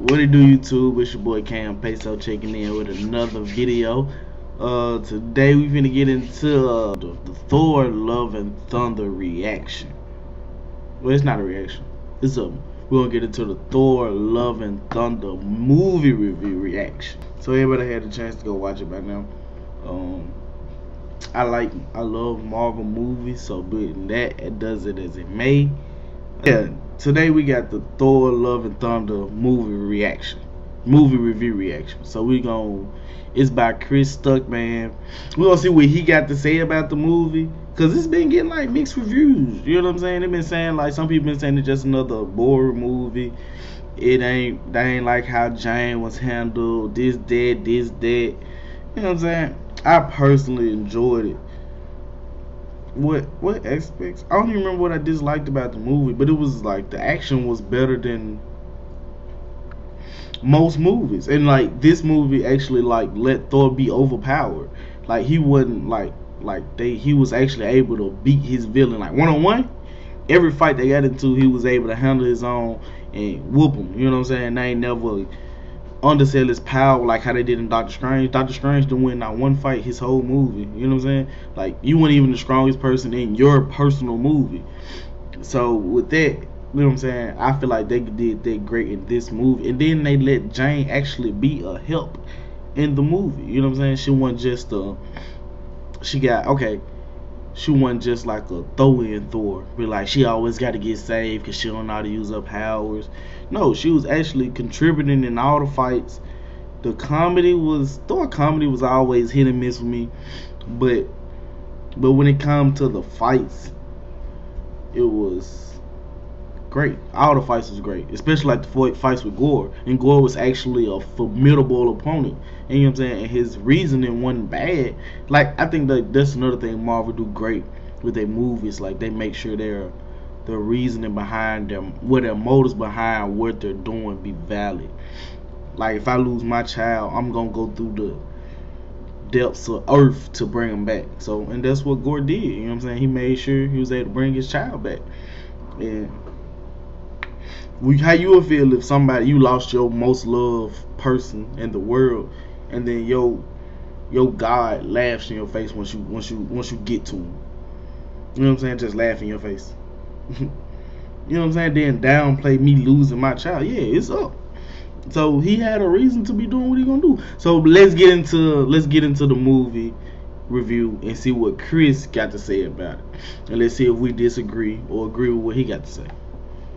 What it do, YouTube? It's your boy Cam Peso checking in with another video. Today we finna get into the Thor Love and Thunder reaction. Well, it's not a reaction. We're gonna get into the Thor Love and Thunder movie review reaction. So everybody had a chance to go watch it by now. I love Marvel movies, so be that it does it as it may. Yeah, today we got the Thor Love and Thunder movie review reaction. So it's by Chris Stuckman. We're gonna see what he got to say about the movie, cause it's been getting like mixed reviews. You know what I'm saying? They've been saying, like, some people been saying it's just another boring movie. They ain't like how Jane was handled. This, that. You know what I'm saying? I personally enjoyed it. What aspects? I don't even remember what I disliked about the movie, but it was like the action was better than most movies, and like this movie actually like let Thor be overpowered. Like he wasn't he was actually able to beat his villain like one-on-one. Every fight they got into, he was able to handle his own and whoop him. You know what I'm saying? They ain't never undersell his power like how they did in Doctor Strange. Doctor Strange didn't win not one fight his whole movie. You know what I'm saying? Like, you weren't even the strongest person in your personal movie. So with that, you know what I'm saying, I feel like they did that great in this movie. And then they let Jane actually be a help in the movie. You know what I'm saying? She wasn't just she wasn't just like a throw-in Thor, but like she always got to get saved because she don't know how to use her powers. No, she was actually contributing in all the fights. Thor comedy was always hit and miss with me, but when it comes to the fights, it was great. All the fights was great, especially like the fights with Gore. And Gore was actually a formidable opponent. And you know what I'm saying? And his reasoning wasn't bad. Like, I think that's another thing Marvel do great with their movies. Like, they make sure the reasoning behind them, what their motives behind what they're doing, be valid. Like, if I lose my child, I'm gonna go through the depths of earth to bring him back. So, and that's what Gore did. You know what I'm saying? He made sure he was able to bring his child back. And how you would feel if you lost your most loved person in the world, and then your God laughs in your face once you get to him. You know what I'm saying? Just laugh in your face. You know what I'm saying? Then downplay me losing my child. Yeah, it's up. So he had a reason to be doing what he gonna do. So let's get into the movie review and see what Chris got to say about it, and let's see if we disagree or agree with what he got to say.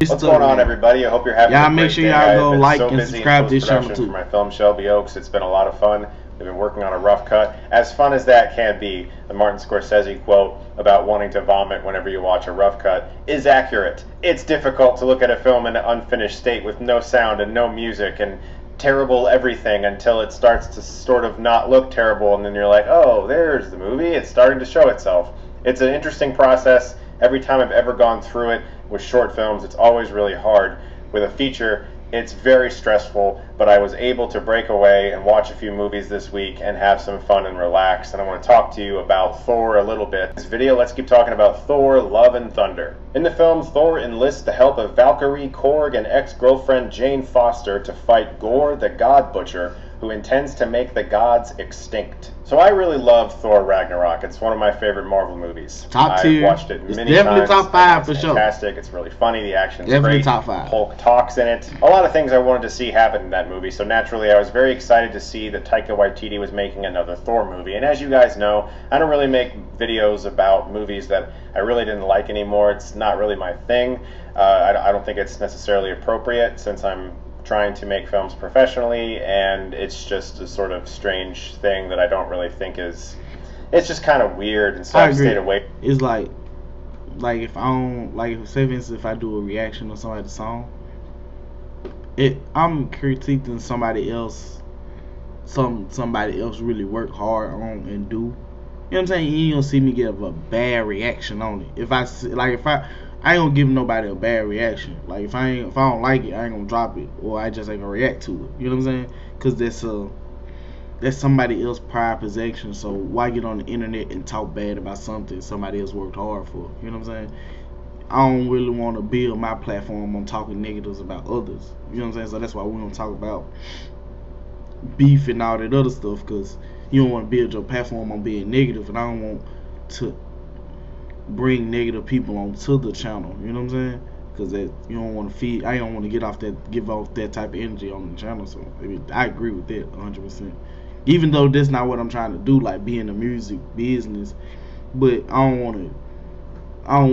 What's going on, everybody? I hope you're having a great day. Make sure y'all go like and subscribe to this channel too. For my film Shelby Oaks, it's been a lot of fun. We've been working on a rough cut, as fun as that can be. The Martin Scorsese quote about wanting to vomit whenever you watch a rough cut is accurate. It's difficult to look at a film in an unfinished state with no sound and no music and terrible everything until it starts to sort of not look terrible, and then you're like, oh, there's the movie. It's starting to show itself. It's an interesting process. Every time I've ever gone through it with short films, it's always really hard. With a feature, it's very stressful, but I was able to break away and watch a few movies this week and have some fun and relax, and I want to talk to you about Thor a little bit. In this video, let's keep talking about Thor, Love and Thunder. In the film, Thor enlists the help of Valkyrie, Korg, and ex-girlfriend Jane Foster to fight Gore, the God Butcher, who intends to make the gods extinct. So I really love Thor Ragnarok. It's one of my favorite Marvel movies. Top tier. I've watched it many times. Definitely top 5 for sure. Fantastic. It's really funny. The action's definitely great. Top 5. Hulk talks in it. A lot of things I wanted to see happen in that movie. So naturally, I was very excited to see that Taika Waititi was making another Thor movie. And as you guys know, I don't really make videos about movies that I really didn't like anymore. It's not really my thing. I don't think it's necessarily appropriate since I'm trying to make films professionally, and it's just a sort of strange thing that I don't really think is. It's just kind of weird, and so I've stayed away. It's like if I don't say for instance, if I do a reaction on somebody's song, I'm critiquing somebody else. Somebody else really work hard on and do. You know what I'm saying? You don't see me give a bad reaction on it. If I ain't gonna give nobody a bad reaction. Like, if I don't like it, I ain't gonna drop it, or I just ain't gonna react to it. You know what I'm saying? Because that's somebody else's prior possession. So why get on the internet and talk bad about something somebody else worked hard for? You know what I'm saying? I don't really want to build my platform on talking negatives about others. You know what I'm saying? So that's why we don't talk about beef and all that other stuff, because you don't want to build your platform on being negative, and I don't want to bring negative people onto the channel. You know what I'm saying? Because that you don't want to feed. I don't want to give off that type of energy on the channel. So I agree with that 100%. Even though that's not what I'm trying to do, like be in the music business, but I don't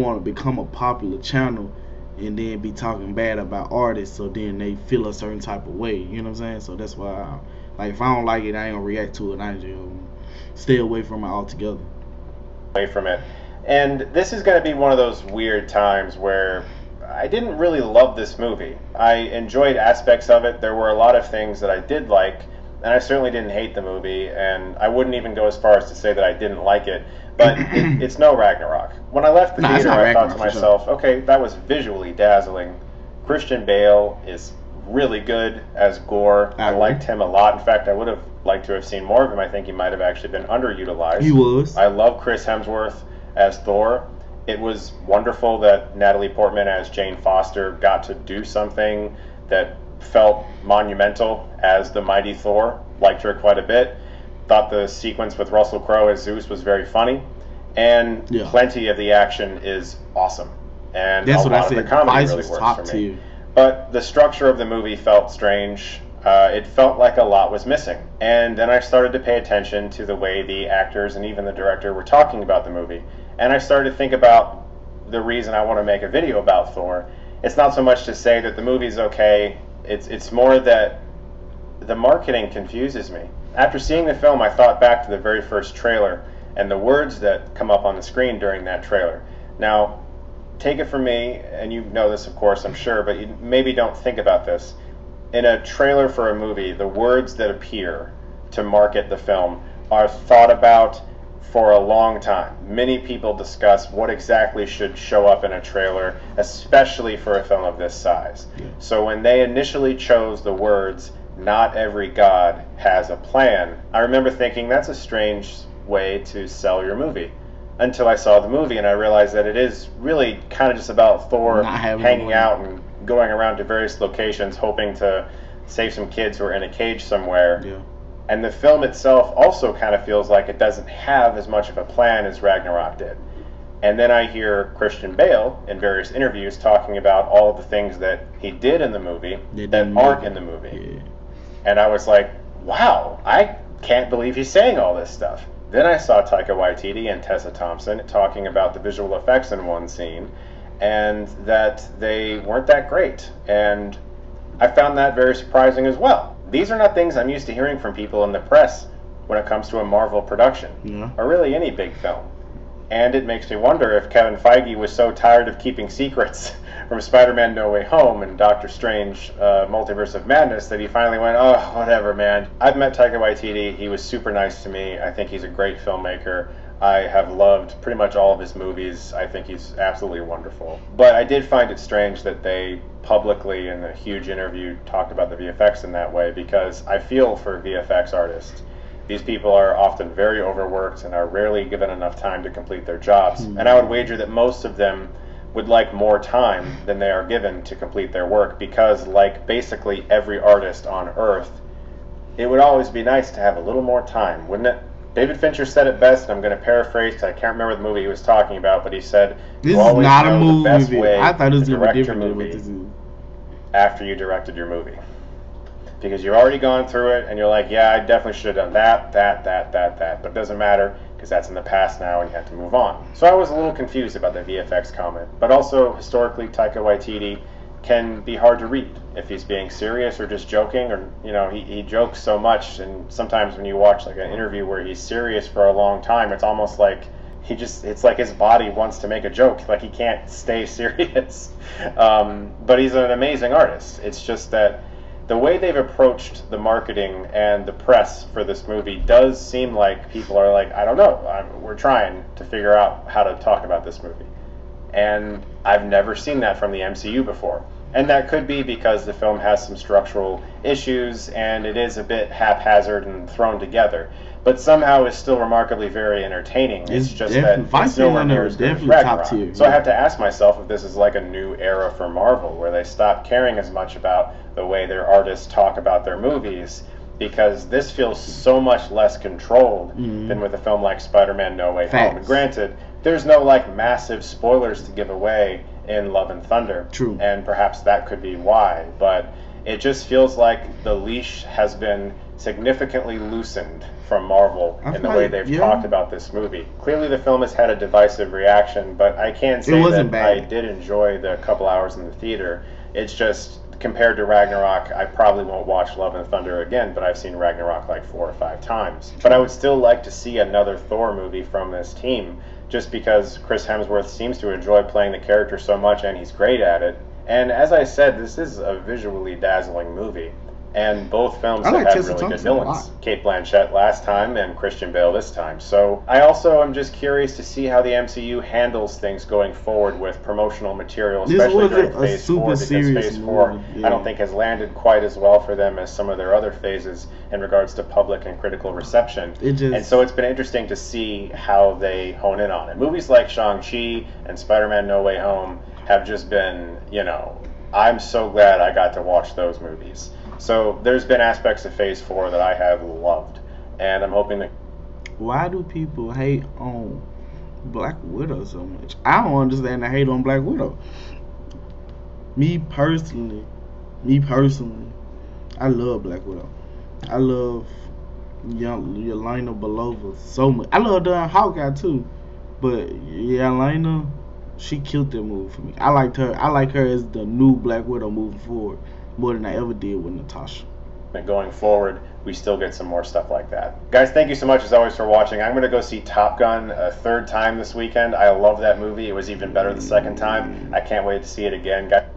want to become a popular channel and then be talking bad about artists, so then they feel a certain type of way. You know what I'm saying? So that's why, if I don't like it, I ain't gonna react to it. I just stay away from it altogether. Away from it. And this is going to be one of those weird times where I didn't really love this movie. I enjoyed aspects of it. There were a lot of things that I did like, and I certainly didn't hate the movie, and I wouldn't even go as far as to say that I didn't like it, but it's no Ragnarok. When I left the theater, I thought to myself, okay, that was visually dazzling. Christian Bale is really good as Gore. I liked him a lot. In fact, I would have liked to have seen more of him. I think he might have actually been underutilized. He was. I love Chris Hemsworth as Thor. It was wonderful that Natalie Portman as Jane Foster got to do something that felt monumental as the mighty Thor. Liked her quite a bit. Thought the sequence with Russell Crowe as Zeus was very funny, and plenty of the action is awesome. And that's a lot of the comedy really works for me. But the structure of the movie felt strange. It felt like a lot was missing. And then I started to pay attention to the way the actors and even the director were talking about the movie. And I started to think about the reason I want to make a video about Thor. It's not so much to say that the movie's okay. It's more that the marketing confuses me. After seeing the film, I thought back to the very first trailer and the words that come up on the screen during that trailer. Now, take it from me, and you know this, of course, I'm sure, but you maybe don't think about this. In a trailer for a movie, the words that appear to market the film are thought about for a long time. Many people discuss what exactly should show up in a trailer, especially for a film of this size. So when they initially chose the words, "Not every God has a plan," I remember thinking that's a strange way to sell your movie. Until I saw the movie and I realized that it is really kind of just about Thor hanging out and going around to various locations hoping to save some kids who are in a cage somewhere. And the film itself also kind of feels like it doesn't have as much of a plan as Ragnarok did. And then I hear Christian Bale in various interviews talking about all of the things that he did in the movie that aren't in the movie. And I was like, wow, I can't believe he's saying all this stuff. Then I saw Taika Waititi and Tessa Thompson talking about the visual effects in one scene, and that they weren't that great. And I found that very surprising as well. These are not things I'm used to hearing from people in the press when it comes to a Marvel production, or really any big film. And it makes me wonder if Kevin Feige was so tired of keeping secrets from Spider-Man No Way Home and Doctor Strange Multiverse of Madness that he finally went, oh, whatever, man. I've met Taika Waititi. He was super nice to me. I think he's a great filmmaker. I have loved pretty much all of his movies. I think he's absolutely wonderful. But I did find it strange that they publicly, in a huge interview, talked about the VFX in that way, because I feel for VFX artists. These people are often very overworked and are rarely given enough time to complete their jobs. And I would wager that most of them would like more time than they are given to complete their work, because, like basically every artist on Earth, it would always be nice to have a little more time, wouldn't it? David Fincher said it best, and I'm going to paraphrase because I can't remember the movie he was talking about, but he said, "This you is always not a know movie. the best way I thought it was to going to be direct your different than what movie this is." After you directed your movie. Because you've already gone through it, and you're like, yeah, I definitely should have done that, but it doesn't matter, because that's in the past now, and you have to move on. So I was a little confused about the VFX comment. But also, historically, Taika Waititi can be hard to read if he's being serious or just joking, or, you know, he jokes so much, and sometimes when you watch like an interview where he's serious for a long time, it's almost like it's like his body wants to make a joke, like he can't stay serious. But he's an amazing artist. It's just that the way they've approached the marketing and the press for this movie does seem like people are like, I don't know, we're trying to figure out how to talk about this movie. And I've never seen that from the MCU before. And that could be because the film has some structural issues and it is a bit haphazard and thrown together. But somehow it's still remarkably very entertaining. It's just that it's nowhere near as good as Ragnarok. So I have to ask myself if this is like a new era for Marvel, where they stop caring as much about the way their artists talk about their movies, because this feels so much less controlled than with a film like Spider-Man No Way Home. And granted, there's no like massive spoilers to give away in Love and Thunder. True. And perhaps that could be why. But it just feels like the leash has been significantly loosened from Marvel in the way they've talked about this movie. Clearly the film has had a divisive reaction, but I can say that I did enjoy the couple hours in the theater. It's just, compared to Ragnarok, I probably won't watch Love and Thunder again, but I've seen Ragnarok like 4 or 5 times. But I would still like to see another Thor movie from this team, just because Chris Hemsworth seems to enjoy playing the character so much and he's great at it. And as I said, this is a visually dazzling movie. And both films have had really good villains. Cate Blanchett last time and Christian Bale this time. So I also am just curious to see how the MCU handles things going forward with promotional material, especially during Phase 4, because Phase 4 I don't think has landed quite as well for them as some of their other phases in regards to public and critical reception. And so it's been interesting to see how they hone in on it. Movies like Shang-Chi and Spider-Man No Way Home have just been, you know, I'm so glad I got to watch those movies. So there's been aspects of Phase 4 that I have loved, and I'm hoping that... Why do people hate on Black Widow so much? I don't understand the hate on Black Widow. Me personally, I love Black Widow. I love Yelena Belova so much. I love Hawkeye too, but Yelena, she killed that movie for me. I liked her. I like her as the new Black Widow moving forward more than I ever did with Natasha. And going forward, we still get some more stuff like that. Guys, thank you so much as always for watching. I'm going to go see Top Gun a 3rd time this weekend. I love that movie. It was even better the 2nd time. I can't wait to see it again. Guys.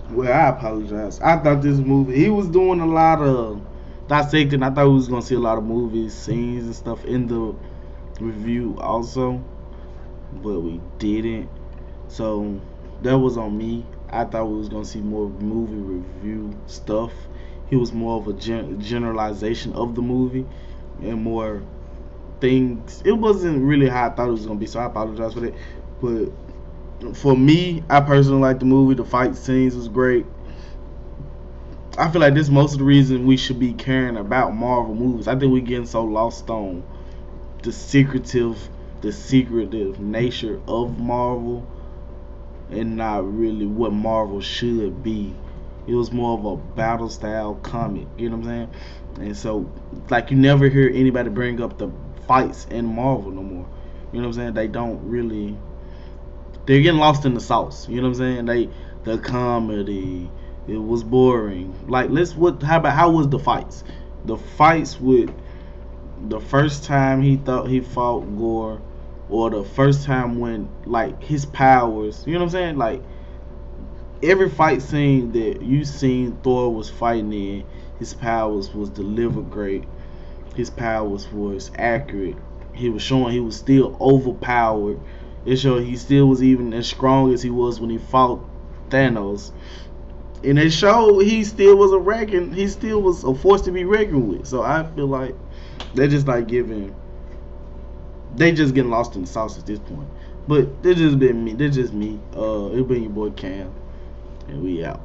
Well, I apologize. I thought this movie, he was doing a lot of dissecting. I thought we was going to see a lot of movies, scenes and stuff in the review also, but we didn't. So that was on me. I thought we was going to see more movie review stuff. He was more of a generalization of the movie and more things. It wasn't really how I thought it was going to be, so I apologize for that. But for me, I personally liked the movie. The fight scenes was great. I feel like this is most of the reason we should be caring about Marvel movies. I think we're getting so lost on the secretive nature of Marvel, and not really what Marvel should be. It was more of a battle style comic, you know what I'm saying? And so, like, you never hear anybody bring up the fights in Marvel no more. You know what I'm saying? They don't really, they're getting lost in the sauce, you know what I'm saying? The comedy, it was boring. Like, how was the fights? The fights with the first time he fought Gore, or the first time when, like, his powers, you know what I'm saying? Like, every fight scene that you seen Thor was fighting in, his powers was delivered great. His powers was accurate. He was showing he was still overpowered. It showed he still was even as strong as he was when he fought Thanos. And it showed he still was a force to be reckoned with. So I feel like they're just like getting lost in the sauce at this point. But they're just me. It's been your boy Cam, and we out.